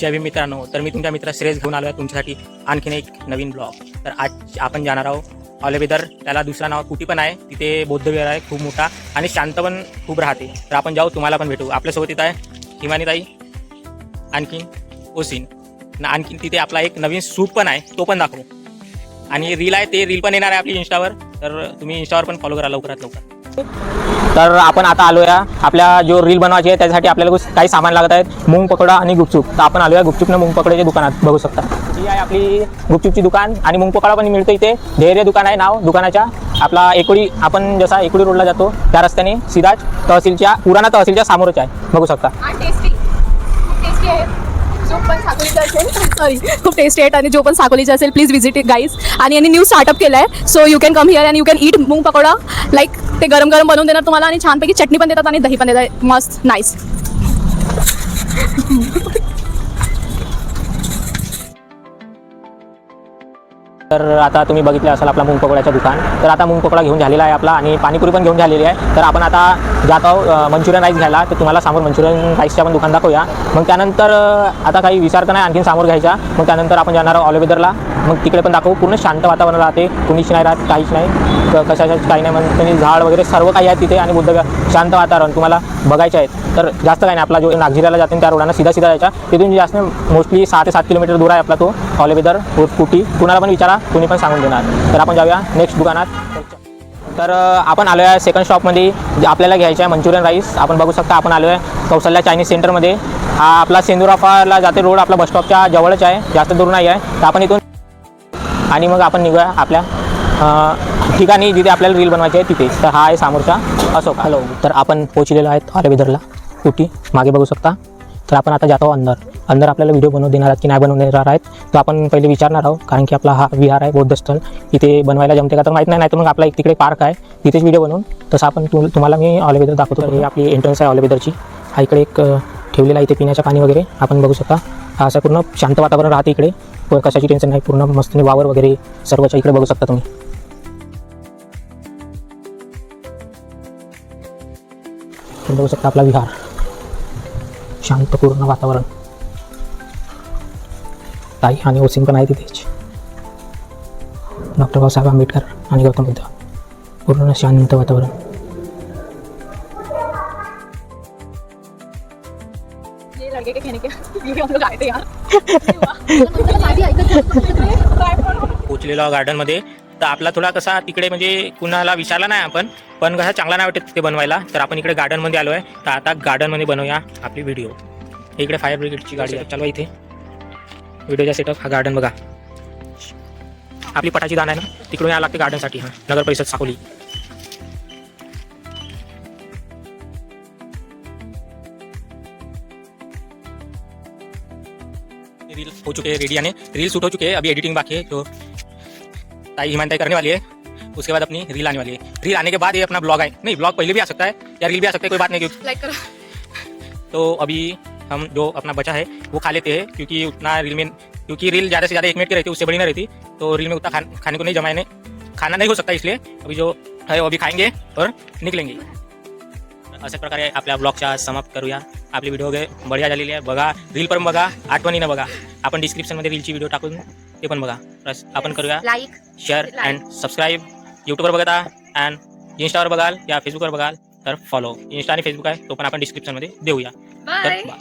जय भीम मित्रांनो, तर मी तुमच्या मित्र श्रेयस घेऊन आलो आहे तुमच्यासाठी आणखीन एक नवीन ब्लॉग. तर आज आपण जाणार आहोत ऑलेबेदर. त्याला दुसरा नाव कुटी पण आहे. तिथे बौद्धविहार आहे खूप मोठा आणि शांत पण खूप राहते. तर आपण जाऊ, तुम्हाला पण भेटू. आपल्यासोबत इथं आहे हिमानीताई, आणखीन ओसिन, आणखीन तिथे आपला एक नवीन सूट पण आहे, तो पण दाखवू. आणि रील आहे, ते रील पण येणार आहे आपली इंस्टावर. तर तुम्ही इंस्टावर पण फॉलो करा लवकरात लवकर. तर आपण आता आलो या आपल्या जो रील बनवायची आहे त्यासाठी आपल्याला काही सामान लागत आहेत, मूग पकोडा आणि गुपचूप. तर आपण आलो या गुपचूपनं मूग पकोड्याच्या दुकानात, बघू शकता. ही आहे आपली गुपचूपची दुकान आणि मूग पकोडा पण मिळतो इथे. धैर्य दुकान आहे नाव दुकानाच्या. आपला एकोडी, आपण जसा एकोडी रोडला जातो त्या रस्त्याने सीधाच तहसीलच्या, पुराणा तहसीलच्या समोरच आहे, बघू शकता. टेस्टी आहे. जो पण साकोलीचा असेल, सॉरी, खूप टेस्टी आहे आणि जो पण साकोलीचा असेल प्लीज विजिट इट गाईज. आणि यांनी न्यू स्टार्टअप केला आहे, so you can come here and you can eat moong pakoda. Like ते गरम गरम बनवून देणार तुम्हाला आणि छानपैकी चटणी पण देतात आणि दही पण देतात. मस्त नाईस. तर आता तुम्ही बघितलं असेल आपला मूग पकोड्याचं दुकान. तर आता मूग पकोडा घेऊन झालेला आहे आपला आणि पाणीपुरी पण घेऊन झालेली आहे. तर आपण आता जात आहोत मंचुरियन राईस घ्यायला. तर तुम्हाला समोर मंचुरियन राईसच्या पण दुकान दाखवूया. मग त्यानंतर आता काही विचारता नाही, आणखीन समोर घ्यायचा. मग त्यानंतर आपण जाणार आहोत ऑलेबेदरला. मग तिकडे पण दाखवू. पूर्ण शांत वातावरण राहते, कुणीच नाही राहत, काहीच नाही, कशाचं काही नाही. म्हणजे झाड वगैरे सर्व काही आहे तिथे आणि बुद्ध शांत वातावरण तुम्हाला बघायचं आहे. तर जास्त काही नाही, आपला जो नागझिराला जाते त्या रोडानं सीधा जायचा. तिथून जास्त मोस्टली 6 ते 7 किलोमीटर दूर आहे आपला तो ऑलेबेदर कुटी. कुणाला पण विचारा, कुणी पण सांगून देणार. तर आपण जाऊया नेक्स्ट दुकानात. तर आपण आलो आहे सेकंड शॉपमध्ये. आपल्याला घ्यायचं आहे मंचुरियन राईस. आपण बघू शकता आपण आलो आहे कौशल्या चायनीज सेंटरमध्ये. हा आपला सेंदुराफाला जाते रोड, आपला बसस्टॉपच्या जवळच आहे, जास्त दूर नाही आहे. तर आपण इथून आणि मग आपण निघूया आपल्या ठिकाणी जिथे आपल्याला रील बनवायची आहे तिथे. तर हा आहे समोरचा अशोक. हॅलो. तर आपण पोहोचलेलो आहेत ऑलेबेदरला कुटी, मागे बघू शकता. तर आपण आता जातो अंदर आपल्याला व्हिडिओ बनवून देणार आहेत की नाही बनवून देणार आहेत तर आपण पहिले विचारणार आहोत. कारण की आपला हा विहार आहे बौद्ध स्थळ, इथे बनवायला जमते का तर माहीत नाही. तर मग आपला एक तिकडे पार्क आहे, तिथेच व्हिडिओ बनवून तसं आपण तुम्हाला मी ऑलेबेदर दाखवतो. ही आपली एंट्रन्स आहे ऑलेबेदरची. हा इकडे एक ठेवलेला इथे पिण्याचं पाणी वगैरे आपण बघू शकता. हा असं पूर्ण शांत वातावरण राहते इकडे, कशाची टेन्शन नाही, पूर्ण मस्तने वावर वगैरे सर्वच्या इकडे बघू शकता तुम्ही. बघू शकता आपला विहार, शांत पूर्ण वातावरण. ताई आणि ओसिन पण आहे तिथेच. डॉक्टर बाबासाहेब आंबेडकर आणि गौतम बुद्ध, पूर्ण शांत वातावरण. पोचलेलो गार्डनमध्ये. तर आपला थोडा कसा तिकडे म्हणजे कुणाला विचारला नाही आपण, पण कसा चांगला नाही वाटत ते बनवायला. तर आपण इकडे गार्डनमध्ये आलो आहे. तर आता गार्डनमध्ये बनवूया आपली व्हिडिओ. इकडे फायर ब्रिगेडची गाडी चालवा. इथे व्हिडिओचा सेटअप हा गार्डन बघा. आपली पटाची दान आहे ना, तिकडून यायला लागते गार्डनसाठी. हा नगर परिषद साकोली. रील हो चुके हैं रेडी, यानी रील शूट हो चुके हैं, अभी एडिटिंग बाकी है. जो ताई हिमानताई करने वाली है, उसके बाद अपनी रील आने वाली है. रील आने के बाद ये अपना ब्लॉग है. नहीं, ब्लॉग पहले भी आ सकता है या रील भी आ सकता है, कोई बात नहीं. लाइक करो. तो अभी हम जो अपना बचा है वो खा लेते हैं, क्योंकि उतना रील में, क्योंकि रील ज़्यादा से ज़्यादा 1 मिनट की रहती है, उससे बड़ी नहीं रहती. तो रील में उतना खाने को नहीं जमाने खाना नहीं हो सकता, इसलिए अभी जो है वो अभी खाएंगे और निकलेंगे. अशा प्रकारे आपल्या ब्लॉगच्या समाप्त करूया. आपली व्हिडिओ वगैरे बढिया झालेली आहे. बघा रील पण बघा, आठवणीनं बघा. आपण डिस्क्रिप्शनमध्ये रीलची व्हिडिओ टाकून ते पण बघा. बस आपण करूया लाईक, शेअर अँड सबस्क्राईब. यूट्यूबवर बघता अँड इंस्टावर बघाल या फेसबुकवर बघाल तर फॉलो. इंस्टा आणि फेसबुक आहे तो पण आपण डिस्क्रिप्शनमध्ये देऊया. तर बाय.